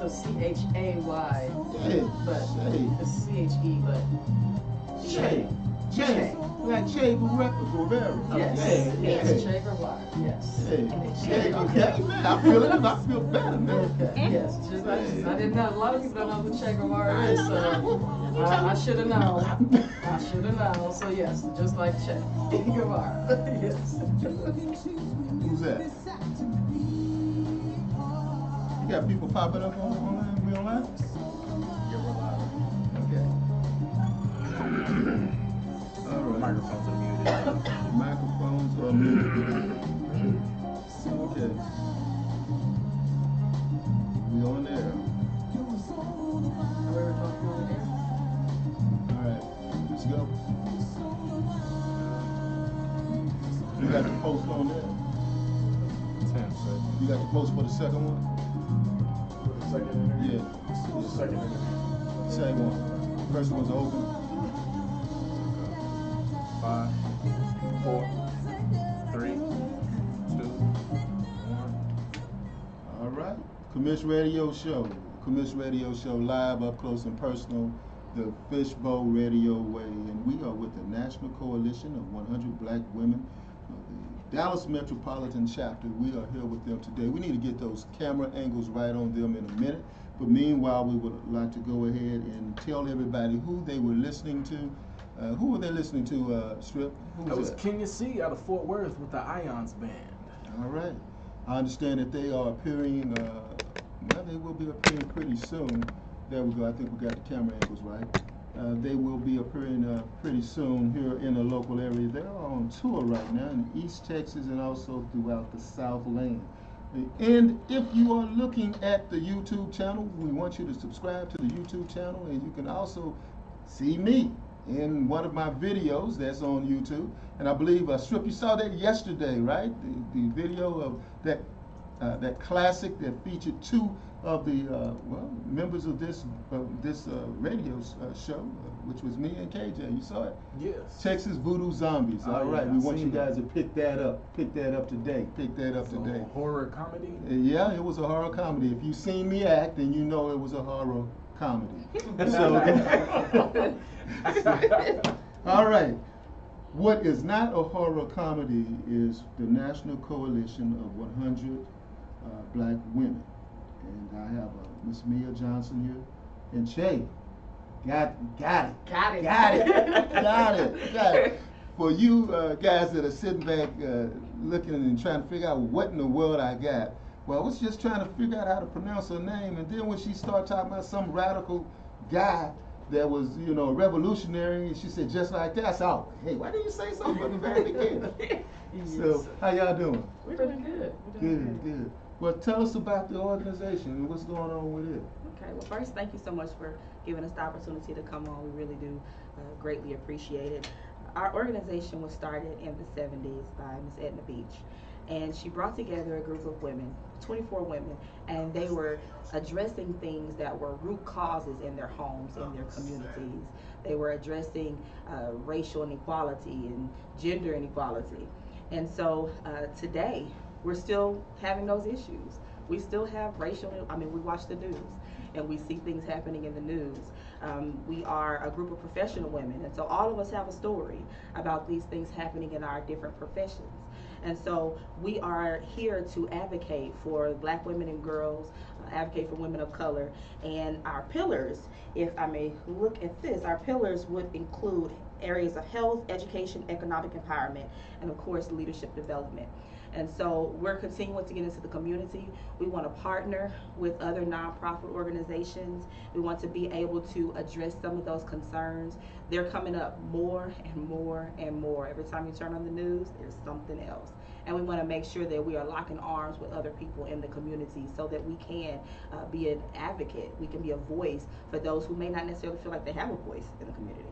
So C-H-A-Y, Shay. but Shay. it's C-H-E, but Shay. Shay. Like Che Guevara. yes, yes, Che Guevara, yes. Shay. Okay, man. I feel better, man. Okay, yes. Just, I didn't know. A lot of people don't know who Che Guevara is, so I should have known. I should have known. So yes, just like Che Guevara. Yes. Who's that? You got people popping up online? We online? Yeah, we're live. Okay. All right. Microphones are muted. Microphones are muted. Okay. We on there. We were talking over there. All right. Let's go. You got the post on there? 10, so. You got the post for the second one? For the second interview? Yeah. The second interview. Same one. First one's open. 5, 4, 3, 2, 1. All right. Commish Radio Show. Commish Radio Show live, up close and personal, the Fishbowl Radio Way. And we are with the National Coalition of 100 Black Women of the Dallas Metropolitan Chapter. We are here with them today. We need to get those camera angles right on them in a minute. But meanwhile, we would like to go ahead and tell everybody who they were listening to. Who were they listening to, Strip? That was Kenya C out of Fort Worth with the Ions Band. All right. I understand that they are appearing, well, they will be appearing pretty soon. There we go. I think we got the camera angles right. They will be appearing pretty soon here in the local area. They are on tour right now in East Texas and also throughout the Southland. And if you are looking at the YouTube channel, we want you to subscribe to the YouTube channel, and you can also see me in one of my videos that's on YouTube. And I believe, Strip, you saw that yesterday, right? The video of that classic that featured two of the members of this radio show, which was me and KJ. You saw it? Yes. Texas Voodoo Zombies. All right, yeah, we want you seen guys to pick that up today. Pick that up So, today. horror comedy? Yeah, it was a horror comedy. If you seen me act, then you know it was a horror comedy. So, all right. What is not a horror comedy is the National Coalition of 100 Black Women. And I have Miss Mia Johnson here. And Che, got it. For you guys that are sitting back looking and trying to figure out what in the world I got, well, I was just trying to figure out how to pronounce her name. And then when she started talking about some radical guy that was, you know, revolutionary, and she said, just like that, I said, oh, hey, why didn't you say something from the very beginning? So, how y'all doing? We're doing good. Good. Well, tell us about the organization and what's going on with it. Okay, well, first, thank you so much for giving us the opportunity to come on. We really do greatly appreciate it. Our organization was started in the 70s by Miss Edna Beach, and she brought together a group of women, 24 women, and they were addressing things that were root causes in their homes, in their communities. They were addressing racial inequality and gender inequality. And so today, we're still having those issues. We still have we watch the news and we see things happening in the news. We are a group of professional women, and so all of us have a story about these things happening in our different professions. And so we are here to advocate for Black women and girls, advocate for women of color. And our pillars, if I may look at this, our pillars would include areas of health, education, economic empowerment, and of course, leadership development. And so we're continuing to get into the community. We want to partner with other nonprofit organizations. We want to be able to address some of those concerns. They're coming up more and more and more. Every time you turn on the news, there's something else. And we want to make sure that we are locking arms with other people in the community so that we can be an advocate. We can be a voice for those who may not necessarily feel like they have a voice in the community.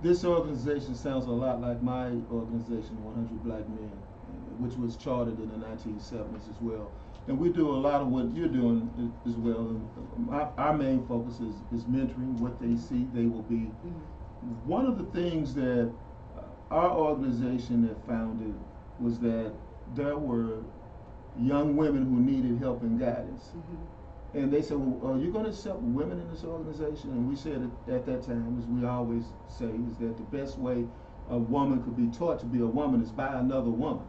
This organization sounds a lot like my organization, 100 Black Men, which was chartered in the 1970s as well. And we do a lot of what you're doing as well. Our main focus is mentoring. What they see, they will be. Mm-hmm. One of the things that our organization had founded was that there were young women who needed help and guidance. Mm-hmm. And they said, well, are you going to accept women in this organization? And we said at that time, as we always say, is that the best way a woman could be taught to be a woman is by another woman.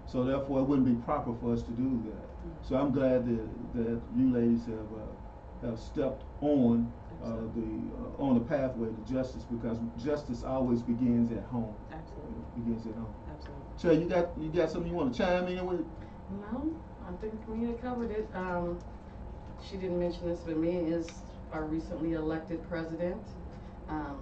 So therefore, it wouldn't be proper for us to do that. So I'm glad that you ladies have stepped on on the pathway to justice, because justice always begins at home. Absolutely. It begins at home. Absolutely. Trey, you got something you want to chime in with? No, I think Mia covered it. She didn't mention this, but Mia is our recently elected president.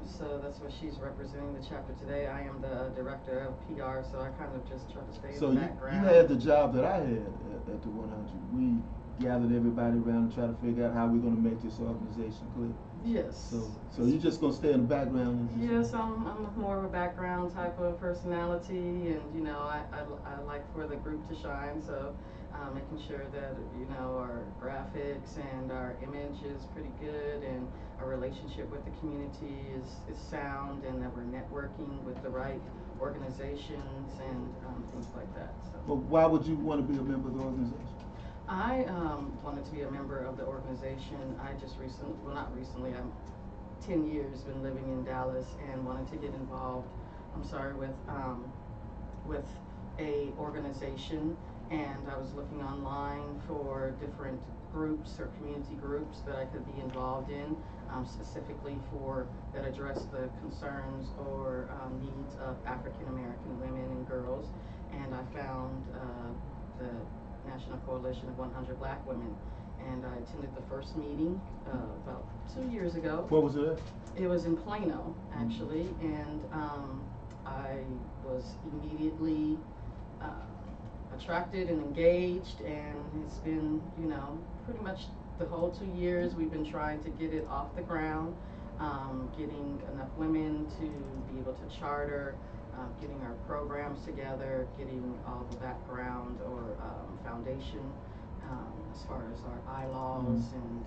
So that's what she's representing the chapter today. I am the director of PR, so I kind of just try to stay in the background. So you had the job that I had at the 100. We gathered everybody around and try to figure out how we're going to make this organization clear. Yes. So you're just going to stay in the background? Yes, I'm more of a background type of personality, and you know, I like for the group to shine, so making sure that, you know, our graphics and our image is pretty good, and our relationship with the community is sound, and that we're networking with the right organizations and things like that. So. Well, why would you want to be a member of the organization? I wanted to be a member of the organization. I just recently, well, not recently, I'm 10 years been living in Dallas and wanted to get involved, with a organization, and I was looking online for different groups or community groups that I could be involved in, specifically that address the concerns or needs of African American women and girls, and I found the National Coalition of 100 Black Women, and I attended the first meeting about 2 years ago. What was it at? It was in Plano, actually, and I was immediately attracted and engaged, and it's been, you know, pretty much the whole 2 years we've been trying to get it off the ground, getting enough women to be able to charter, getting our programs together, getting all the background or foundation as far as our bylaws and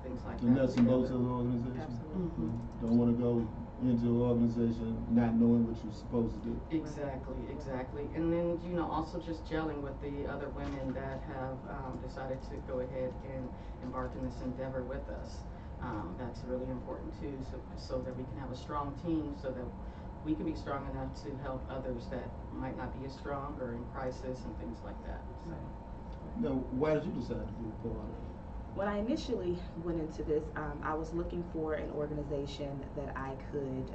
things like that. And that's in most of the organizations? Absolutely. Don't want to go into an organization not knowing what you're supposed to do. Exactly. And then, you know, also just gelling with the other women that have decided to go ahead and embark in this endeavor with us. That's really important too, so that we can have a strong team, so that we can be strong enough to help others that might not be as strong or in crisis and things like that. So. Now, why did you decide to be a part of it? When I initially went into this, I was looking for an organization that I could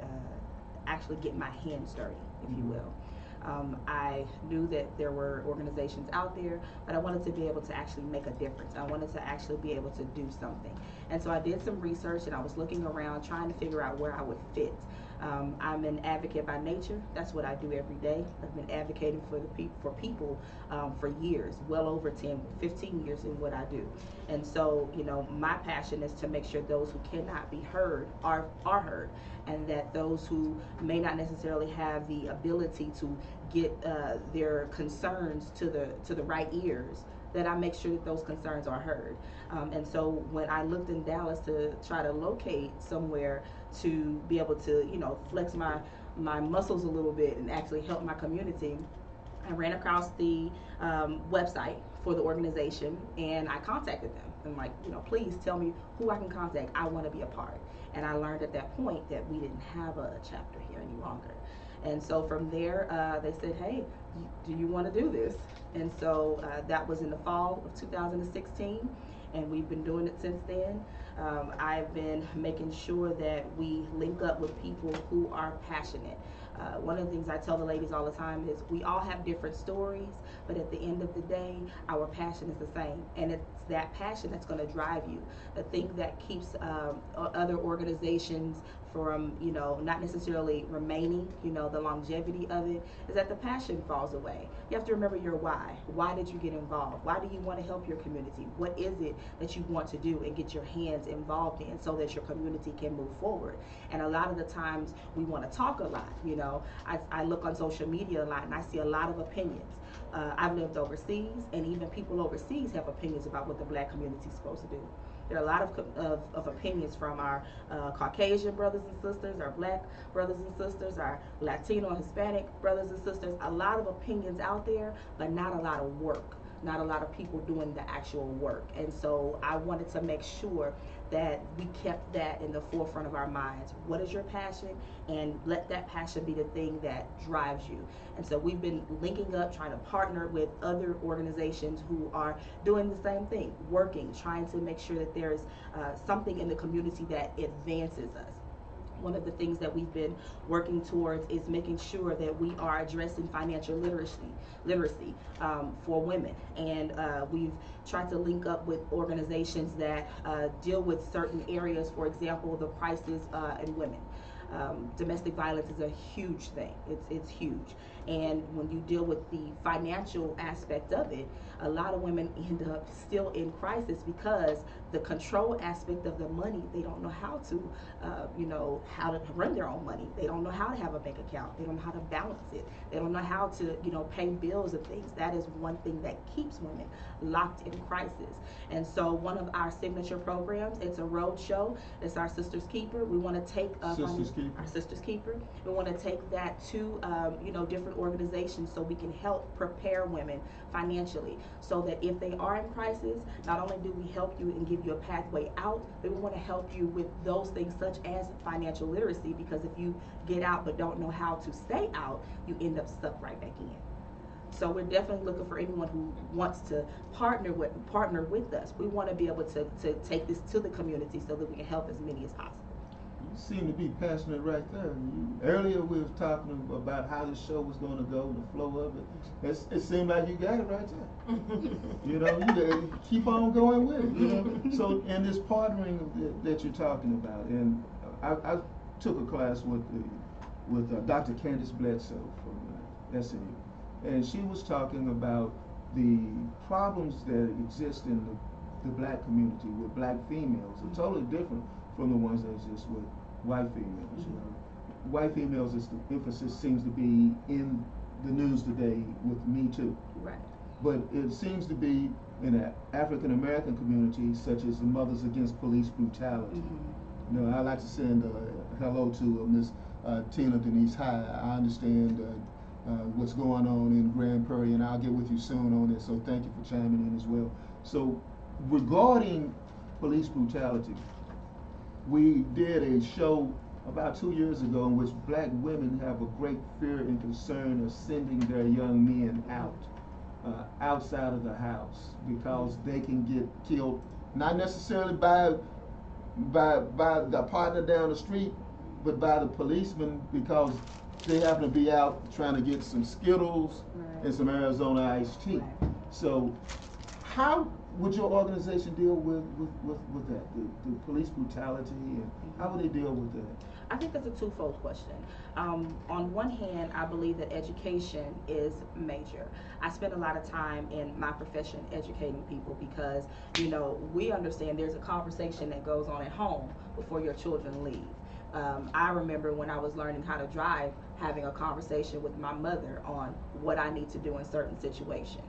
actually get my hands dirty, if you will. I knew that there were organizations out there, but I wanted to be able to actually make a difference. I wanted to actually be able to do something. And so I did some research, and I was looking around trying to figure out where I would fit. I'm an advocate by nature. That's what I do every day. I've been advocating for people for years, well over 10, 15 years in what I do. And so, you know, my passion is to make sure those who cannot be heard are heard, and that those who may not necessarily have the ability to get their concerns to the right ears, that I make sure that those concerns are heard. And so when I looked in Dallas to try to locate somewhere to be able to, you know, flex my muscles a little bit and actually help my community, I ran across the website for the organization, and I contacted them. I'm like, you know, please tell me who I can contact. I want to be a part. And I learned at that point that we didn't have a chapter here any longer. And so from there, they said, hey, do you want to do this? And so that was in the fall of 2016, and we've been doing it since then. I've been making sure that we link up with people who are passionate. One of the things I tell the ladies all the time is we all have different stories, but at the end of the day, our passion is the same. And it's that passion that's going to drive you. The thing that keeps other organizations from, you know, not necessarily remaining, you know, the longevity of it, is that the passion falls away. You have to remember your why. Why did you get involved? Why do you want to help your community? What is it that you want to do and get your hands involved in so that your community can move forward? And a lot of the times we want to talk a lot, you know. I look on social media a lot, and I see a lot of opinions. I've lived overseas, and even people overseas have opinions about what the Black community is supposed to do. There are a lot of opinions from our Caucasian brothers and sisters, our Black brothers and sisters, our Latino and Hispanic brothers and sisters. A lot of opinions out there, but not a lot of work. not a lot of people doing the actual work. And so I wanted to make sure that we kept that in the forefront of our minds. What is your passion? And let that passion be the thing that drives you. And so we've been linking up, trying to partner with other organizations who are doing the same thing, working, trying to make sure that there's something in the community that advances us. One of the things that we've been working towards is making sure that we are addressing financial literacy for women, and we've tried to link up with organizations that deal with certain areas. For example, the crisis in women. Domestic violence is a huge thing. It's huge. And when you deal with the financial aspect of it, a lot of women end up still in crisis because the control aspect of the money, they don't know how to, how to run their own money. They don't know how to have a bank account. They don't know how to balance it. They don't know how to, pay bills and things. That is one thing that keeps women locked in crisis. And so one of our signature programs, it's a road show. It's our Sister's Keeper. We want to take our Sister's Keeper. We want to take that to, different organizations so we can help prepare women financially, so that if they are in crisis, not only do we help you and give you a pathway out, but we want to help you with those things such as financial literacy, because if you get out but don't know how to stay out, you end up stuck right back in. So we're definitely looking for anyone who wants to partner with us. We want to be able to take this to the community so that we can help as many as possible. You seem to be passionate right there. Earlier we were talking about how the show was going to go, the flow of it. It seemed like you got it right there. You keep on going with it. So, and this partnering that you're talking about, and I took a class with Dr. Candace Bledsoe from SNU, and she was talking about the problems that exist in the black community with black females are totally different from the ones that exist with white females. Mm-hmm. White females, the emphasis seems to be in the news today with Me Too. Right. But it seems to be in the African American community, such as the Mothers Against Police Brutality. Mm-hmm. I like to send a hello to Miss Tina Denise High. I understand what's going on in Grand Prairie, and I'll get with you soon on this, so thank you for chiming in as well. So regarding police brutality, we did a show about 2 years ago in which black women have a great fear and concern of sending their young men out, outside of the house, because they can get killed, not necessarily by the partner down the street, but by the policeman, because they happen to be out trying to get some Skittles and some Arizona iced tea. So how would your organization deal with that, the police brutality, and how would they deal with that? I think that's a twofold question. On one hand, I believe that education is major. I spend a lot of time in my profession educating people because, we understand there's a conversation that goes on at home before your children leave. I remember when I was learning how to drive, having a conversation with my mother on what I need to do in certain situations,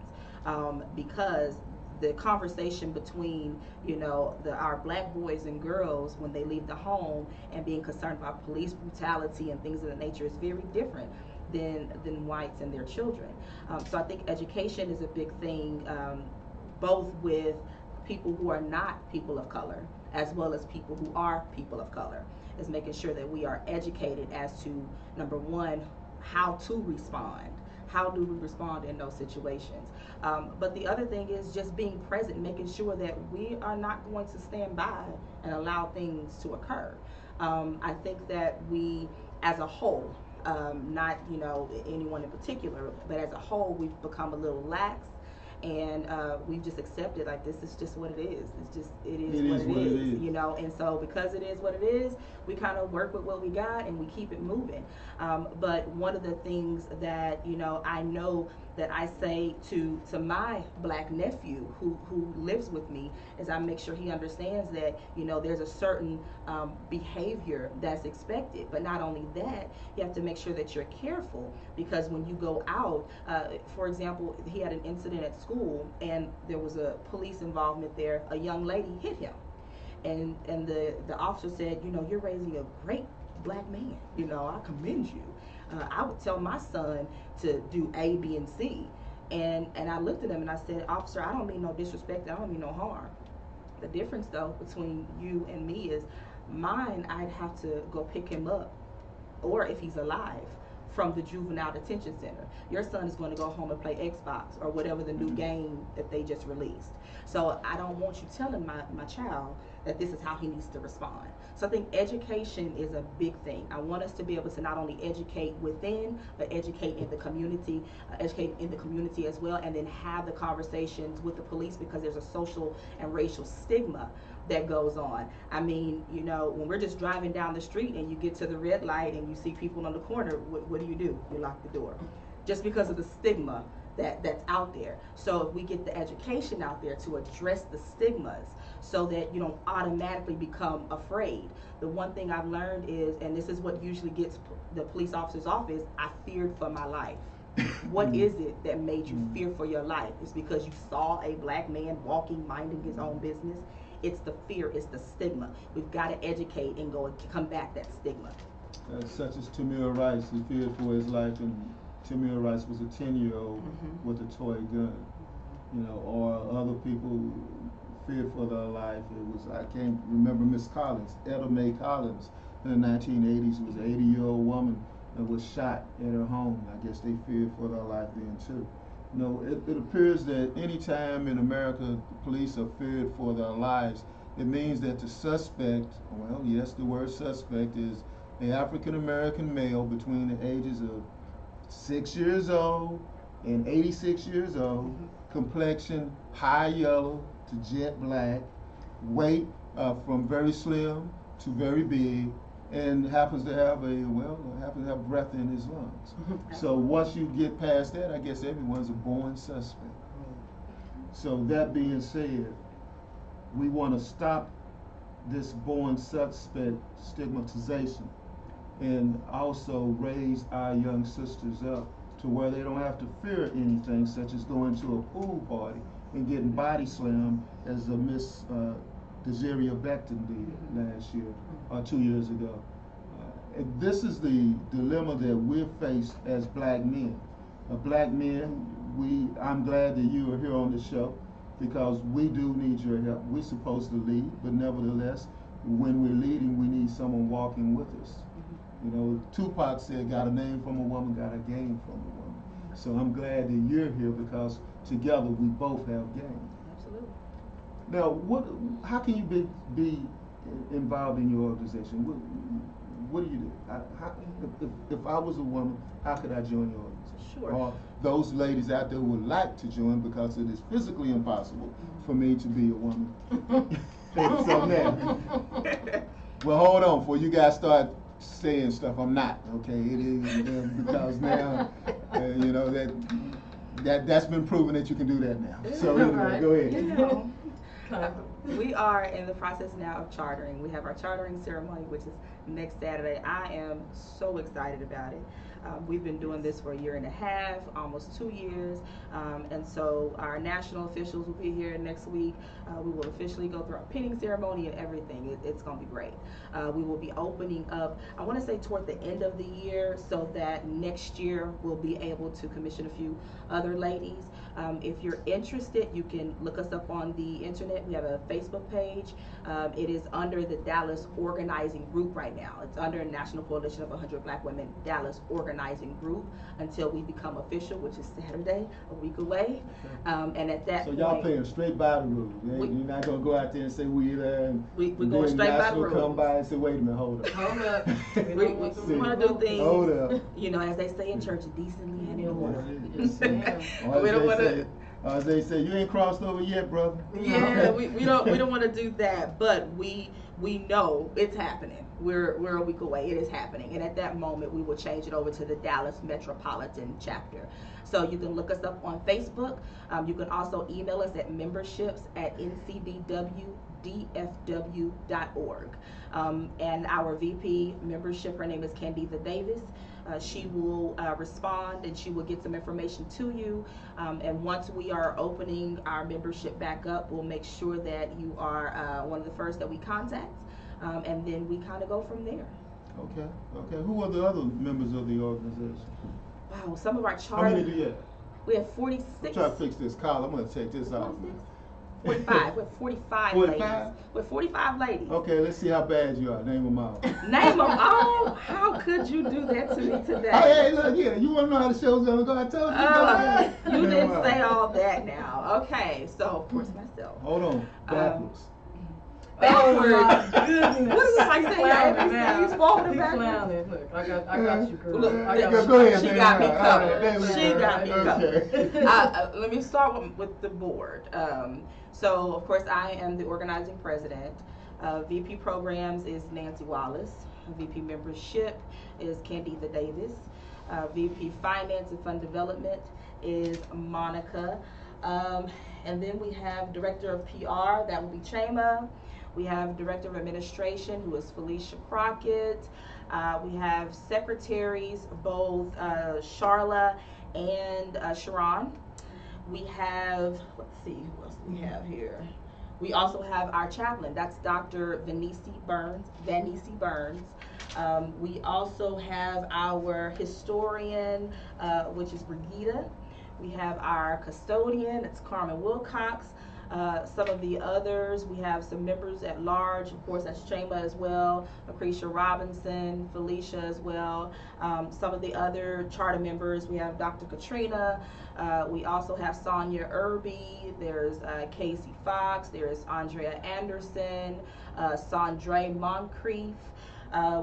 because the conversation between our black boys and girls when they leave the home and being concerned about police brutality and things of that nature is very different than whites and their children. So I think education is a big thing, both with people who are not people of color as well as people who are people of color, is making sure that we are educated as to, number one, how to respond. How do we respond in those situations? But the other thing is just being present, making sure that we are not going to stand by and allow things to occur. I think that we, as a whole, not anyone in particular, but as a whole, we've become a little lax, and we've just accepted like this is just what it is. It is what it is. And so because it is what it is, we kind of work with what we got and we keep it moving. But one of the things that I know that I say to my black nephew who lives with me is I make sure he understands that there's a certain behavior that's expected. But not only that, you have to make sure that you're careful, because when you go out, for example, he had an incident at school and there was a police involvement there. A young lady hit him, and the officer said, you're raising a great black man. I commend you. I would tell my son to do A, B, and C. And I looked at him and I said, officer, I don't mean no disrespect, I don't mean no harm. The difference though between you and me is mine, I'd have to go pick him up, or if he's alive, from the juvenile detention center. Your son is going to go home and play Xbox or whatever the new game that they just released. So I don't want you telling my child that this is how he needs to respond. So I think education is a big thing. I want us to be able to not only educate within, but educate in the community, as well, and then have the conversations with the police, because there's a social and racial stigma that goes on. I mean, you know, when we're just driving down the street and you get to the red light and you see people on the corner, what do? You lock the door, just because of the stigma that's out there. So if we get the education out there to address the stigmas, so that you don't automatically become afraid. The one thing I've learned is, and this is what usually gets the police officer's office, I feared for my life. What is it that made you fear for your life? It's because you saw a black man walking, minding his own business. It's the fear, it's the stigma. We've got to educate and go and combat that stigma. Such as Tamir Rice, he feared for his life, and Tamir Rice was a 10-year-old with a toy gun, you know, or other people feared for their life. It was, I can't remember Miss Collins, Etta Mae Collins, in the 1980s, was an 80-year-old woman that was shot at her home. I guess they feared for their life then too. You know, it appears that any time in America the police are feared for their lives, it means that the suspect, well, yes, the word suspect is an African-American male between the ages of 6 years old and 86 years old, complexion high yellow to jet black, weight from very slim to very big, and happens to have breath in his lungs. So once you get past that, I guess everyone's a born suspect. So that being said, we want to stop this born suspect stigmatization, and also raise our young sisters up to where they don't have to fear anything, such as going to a pool party and getting body slammed, as Miss Desiree Becton did last year or 2 years ago. And this is the dilemma that we're faced as black men. Black men, I'm glad that you are here on the show, because we do need your help. We're supposed to lead, but nevertheless, when we're leading, we need someone walking with us. You know, Tupac said, got a name from a woman, got a game from a woman. So I'm glad that you're here, because together we both have game. Absolutely. Now, how can you be involved in your organization? What do you do? If I was a woman, how could I join your organization? Sure. Or those ladies out there who would like to join, because it is physically impossible for me to be a woman. So now, well, hold on, before you guys start saying stuff, I'm not, okay? It is, because now, you know, that's been proven that you can do that now. So anyway, go ahead. You know, we are in the process now of chartering. We have our chartering ceremony, which is next Saturday. I am so excited about it. We've been doing this for 1.5 years, almost 2 years, and so our national officials will be here next week. We will officially go through our pinning ceremony and everything. It's going to be great. We will be opening up, I want to say toward the end of the year, so that next year we'll be able to commission a few other ladies. If you're interested, you can look us up on the internet. We have a Facebook page. It is under the Dallas Organizing Group right now. It's under National Coalition of 100 Black Women Dallas Organizing Group until we become official, which is Saturday, a week away. And at that point, so y'all playing straight by the rules. You're not gonna go out there and say we there, and we're going straight by the rules. Come by and say, wait a minute, hold up. Hold up. we want to do things, hold up. You know, as they say in church, decently and in order. Yes, ma'am. We don't want to. As they say, you ain't crossed over yet, brother. Yeah, we don't want to do that, but we know it's happening. We're a week away. It is happening, and at that moment, we will change it over to the Dallas Metropolitan chapter. So you can look us up on Facebook. You can also email us at memberships@ncbwdfw.org. And our VP membership, her name is Candida Davis. She will respond, and she will get some information to you. And once we are opening our membership back up, we'll make sure that you are one of the first that we contact. And then we kind of go from there. Okay. Who are the other members of the organization? Wow, some of our How many charter. do you have? We have 46. I'm trying to fix this collar. I'm gonna take this off. 45. We have 45 45? ladies. With 45 ladies. Okay, let's see how bad you are. Name them all. Name them all. How could you do that to me today? Hey, look here. You want to know how the show's gonna go? I told you. You Name didn't them say all that now. Okay, so of course myself. Hold on. Backwards. Backward. Oh my goodness. What is it like saying Clowning now. ABCs forward and He backwards? clowning. Look, I got you, girl. Look, I got Go you. ahead, She man. got me All right, covered. there we She go. got me covered. Okay. Let me start with the board. So, of course, I am the organizing president. VP Programs is Nancy Wallace. VP Membership is Candida Davis. VP Finance and Fund Development is Monica. And then we have Director of PR, that will be Chema. We have Director of Administration, who is Felicia Crockett. We have secretaries, both Charla and Sharon. We have, let's see, who else do we have here? We also have our chaplain, that's Dr. Vanisi Burns. We also have our historian, which is Brigida. We have our custodian, it's Carmen Wilcox. Some of the others, we have some members at large, of course, that's Chema as well, Lucretia Robinson, Felicia as well. Some of the other charter members, we have Dr. Katrina, we also have Sonia Irby, there's Casey Fox, there's Andrea Anderson, Sandre Moncrief.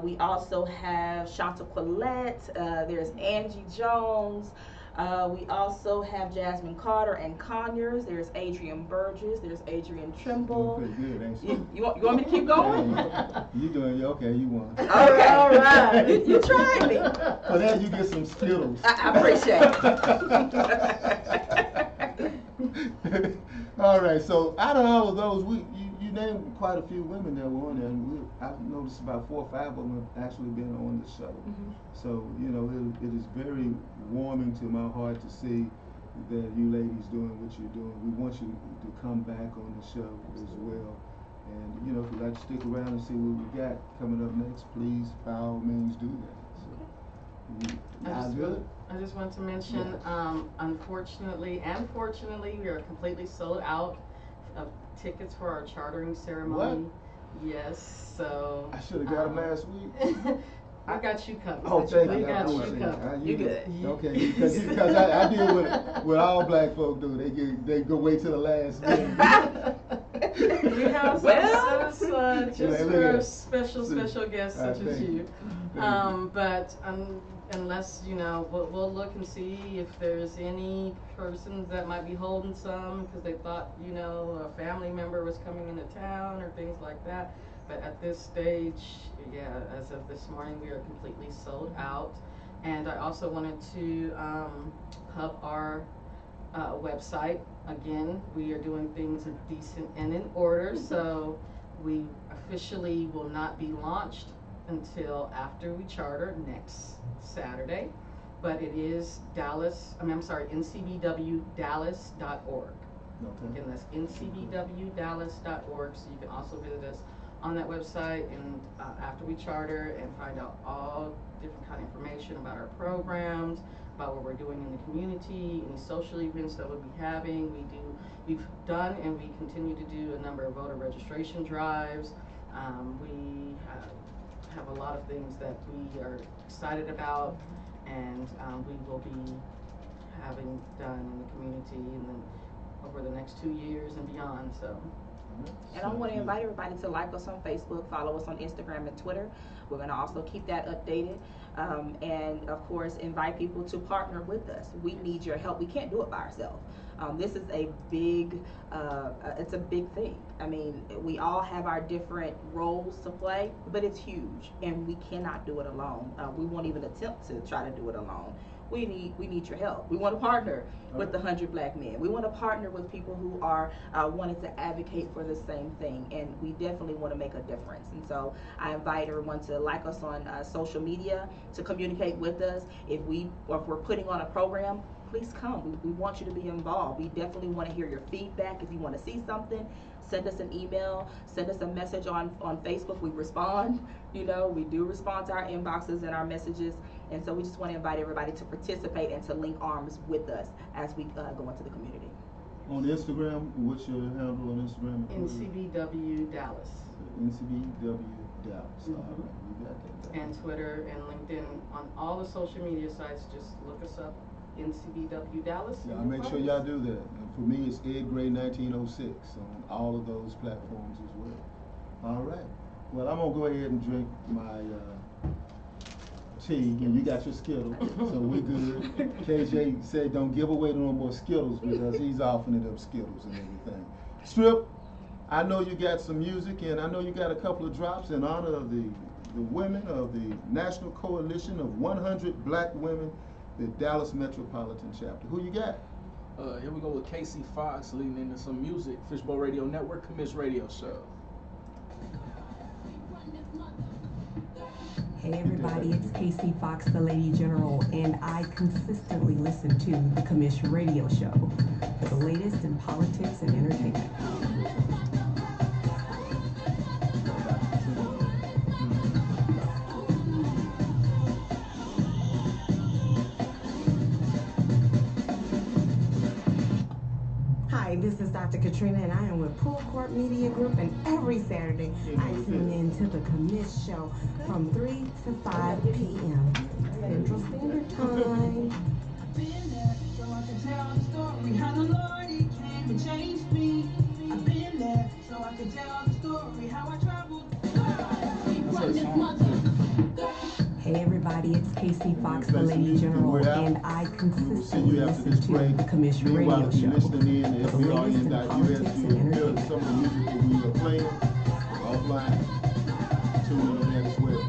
We also have Shanta Quillette, there's Angie Jones. We also have Jasmine Carter and Conyers. There's Adrian Burgess. There's Adrian Trimble. Pretty good, ain't you? You want me to keep going? You doing okay? You won. Okay, all right. You tried me. For that, you get some Skittles. I appreciate it. All right. So out of all of those, you named quite a few women that were on there, and I've noticed about 4 or 5 of them have actually been on the show. Mm-hmm. So it is very warming to my heart to see that you ladies doing what you're doing. We want you to come back on the show as well. And if you'd like to stick around and see what we got coming up next, please by all means do that. So, I just want to mention, unfortunately and fortunately, we are completely sold out of tickets for our chartering ceremony. What? Yes, so I should have got them last week. I got you covered. Oh, thank you. We got you covered. You good. Okay, because I deal with what all black folk do. They go wait till the last minute. We have some just for special guests such as you. But unless we'll look and see if there's any persons that might be holding some because they thought a family member was coming into town or things like that. But at this stage, as of this morning, we are completely sold out. And I also wanted to hub our website. Again, we are doing things in decent and in order, so we officially will not be launched until after we charter next Saturday. But it is ncbwdallas.org. Okay. Again, that's ncbwdallas.org, so you can also visit us on that website and after we charter and find out all different kind of information about our programs, about what we're doing in the community, any social events that we'll be having. We've done and we continue to do a number of voter registration drives. We have a lot of things that we are excited about, and we will be having done in the community and then over the next 2 years and beyond. So. And I want to invite everybody to like us on Facebook, follow us on Instagram and Twitter. We're going to also keep that updated. And of course, invite people to partner with us. We need your help. We can't do it by ourselves. This is a big, it's a big thing. I mean, we all have our different roles to play, but it's huge and we cannot do it alone. We won't even attempt to try to do it alone. We need your help. We want to partner with the 100 Black Men. We want to partner with people who are wanting to advocate for the same thing, and we definitely want to make a difference. And so I invite everyone to like us on social media, to communicate with us. If we're putting on a program, please come. We want you to be involved. We definitely want to hear your feedback. If you want to see something, send us an email, send us a message on Facebook. We respond. We do respond to our inboxes and our messages. And so we just want to invite everybody to participate and to link arms with us as we go into the community. On Instagram, what's your handle on Instagram? NCBW Dallas. NCBW Dallas. All right, you got that. And Twitter and LinkedIn, on all the social media sites, just look us up, NCBW Dallas. Yeah, I'll make sure y'all do that. And for me, it's Ed Gray 1906 on all of those platforms as well. All right. Well, I'm gonna go ahead and drink my tea, and you got your Skittles, so we good. KJ said don't give away no more Skittles because he's offering them Skittles and everything. Strip, I know you got some music, and I know you got a couple of drops in honor of the women of the National Coalition of 100 Black Women, the Dallas Metropolitan Chapter. Who you got? Here we go with Casey Fox leading into some music. Fishbowl Radio Network, Commish Radio Show. Hey everybody, it's Casey Fox, the Lady General, and I consistently listen to the Commish Radio Show for the latest in politics and entertainment. Hi, this is Dr. Katrina, and I am with Pool Court Media Group, and every Saturday I tune in to the Commish Show from 3 to 5 p.m. Central Standard Time. I've been there, so I can tell the story how the Lord he came and changed me. I've been there, so I can tell the story how I traveled. Hey everybody, it's Casey Fox, the Lady General, and I consistently listen to the Commish Radio If you're Show listening in, for the latest in politics and you'll hear entertainment. some of the music that we are playing offline. Tune in on that as well.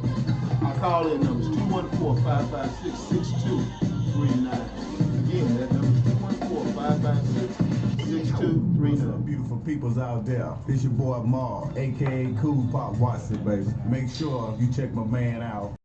Our call-in number is 214-556-6239. Again, that number is 214-556-6239. What's up, beautiful peoples out there? It's your boy Mar, aka Cool Pop Watson, baby. Make sure you check my man out.